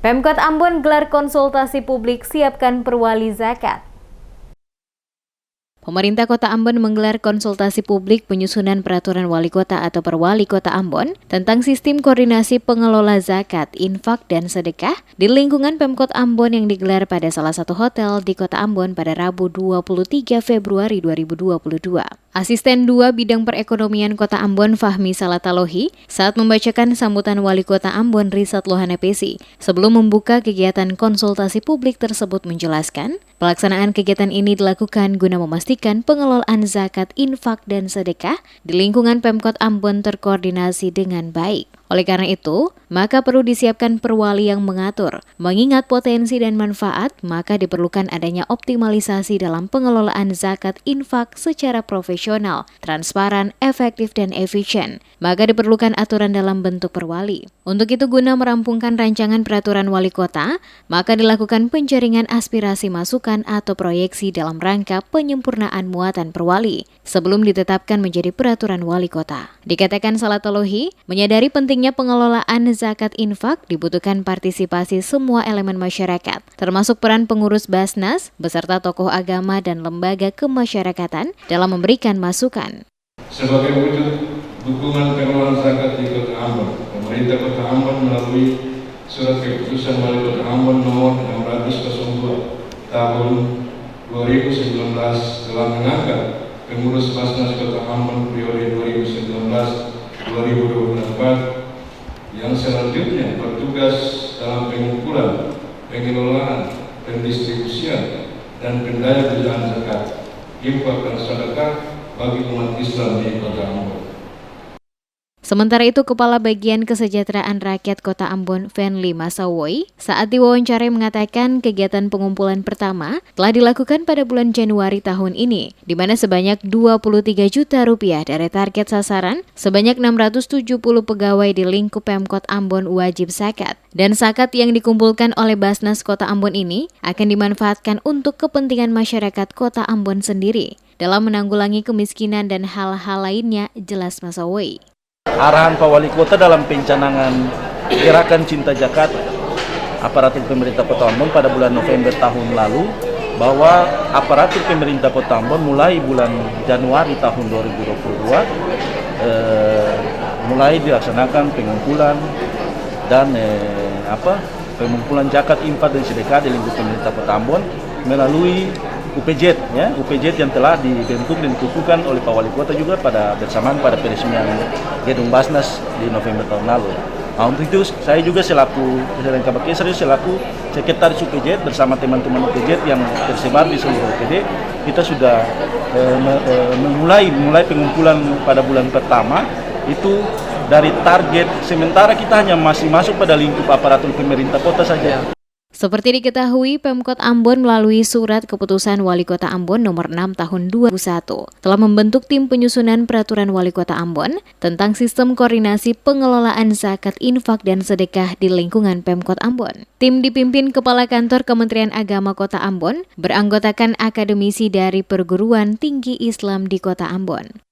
Pemkot Ambon gelar konsultasi publik siapkan perwali zakat. Pemerintah Kota Ambon menggelar konsultasi publik penyusunan peraturan wali kota atau perwali Kota Ambon tentang sistem koordinasi pengelola zakat, infak, dan sedekah di lingkungan Pemkot Ambon yang digelar pada salah satu hotel di Kota Ambon pada Rabu 23 Februari 2022. Asisten 2 Bidang Perekonomian Kota Ambon Fahmi Salatalohi saat membacakan sambutan Wali Kota Ambon Risat Lohana Pesi sebelum membuka kegiatan konsultasi publik tersebut menjelaskan, pelaksanaan kegiatan ini dilakukan guna memastikan pengelolaan zakat, infak, dan sedekah di lingkungan Pemkot Ambon terkoordinasi dengan baik. Oleh karena itu, maka perlu disiapkan perwali yang mengatur. Mengingat potensi dan manfaat, maka diperlukan adanya optimalisasi dalam pengelolaan zakat infak secara profesional, transparan, efektif, dan efisien. Maka diperlukan aturan dalam bentuk perwali. Untuk itu, guna merampungkan rancangan peraturan wali kota, maka dilakukan penjaringan aspirasi masukan atau proyeksi dalam rangka penyempurnaan muatan perwali sebelum ditetapkan menjadi peraturan wali kota. Dikatakan Salatalohi, menyadari pentingnya pengelolaan zakat infak dibutuhkan partisipasi semua elemen masyarakat, termasuk peran pengurus Basnas, beserta tokoh agama dan lembaga kemasyarakatan dalam memberikan masukan. Sebagai wujud dukungan pengelolaan zakat di Kota Ambon, pemerintah Kota Ambon melalui surat keputusan Wali Kota Ambon nomor 602 tahun 2019 telah mengangkat pengurus Basnas Kota Ambon periode 2019-2024 yang selanjutnya bertugas dalam pengumpulan, pengelolaan, pendistribusian, dan pendayagunaan zakat, infak, dan sedekah bagi umat Islam di Kota Ambon. Sementara itu, Kepala Bagian Kesejahteraan Rakyat Kota Ambon, Fenli Masawoi, saat diwawancarai mengatakan kegiatan pengumpulan pertama telah dilakukan pada bulan Januari tahun ini, di mana sebanyak 23 juta rupiah dari target sasaran sebanyak 670 pegawai di lingkup Pemkot Ambon wajib zakat. Dan zakat yang dikumpulkan oleh Basnas Kota Ambon ini akan dimanfaatkan untuk kepentingan masyarakat Kota Ambon sendiri dalam menanggulangi kemiskinan dan hal-hal lainnya, jelas Masawoi. Arahan Pak Wali Kota dalam pencanangan gerakan Cinta Zakat aparatur pemerintah Kota Ambon pada bulan November tahun lalu, bahwa aparatur pemerintah Kota Ambon mulai bulan Januari tahun 2022 mulai dilaksanakan pengumpulan dan pengumpulan zakat, infak, dan sedekah di lingkup pemerintah Kota Ambon melalui UPZ, UPZ yang telah dibentuk dan dikukuhkan oleh Pak Wali Kota juga pada peresmian gedung Basnas di November tahun lalu. Nah, untuk itu saya juga selaku sekretaris UPZ bersama teman-teman UPZ yang tersebar di seluruh UPZ, kita sudah memulai pengumpulan pada bulan pertama itu dari target sementara kita hanya masih masuk pada lingkup aparatur pemerintah kota saja. Seperti diketahui, Pemkot Ambon melalui surat keputusan Wali Kota Ambon nomor 6 tahun 2021 telah membentuk tim penyusunan peraturan Wali Kota Ambon tentang sistem koordinasi pengelolaan zakat, infak, dan sedekah di lingkungan Pemkot Ambon. Tim dipimpin Kepala Kantor Kementerian Agama Kota Ambon, beranggotakan akademisi dari perguruan tinggi Islam di Kota Ambon.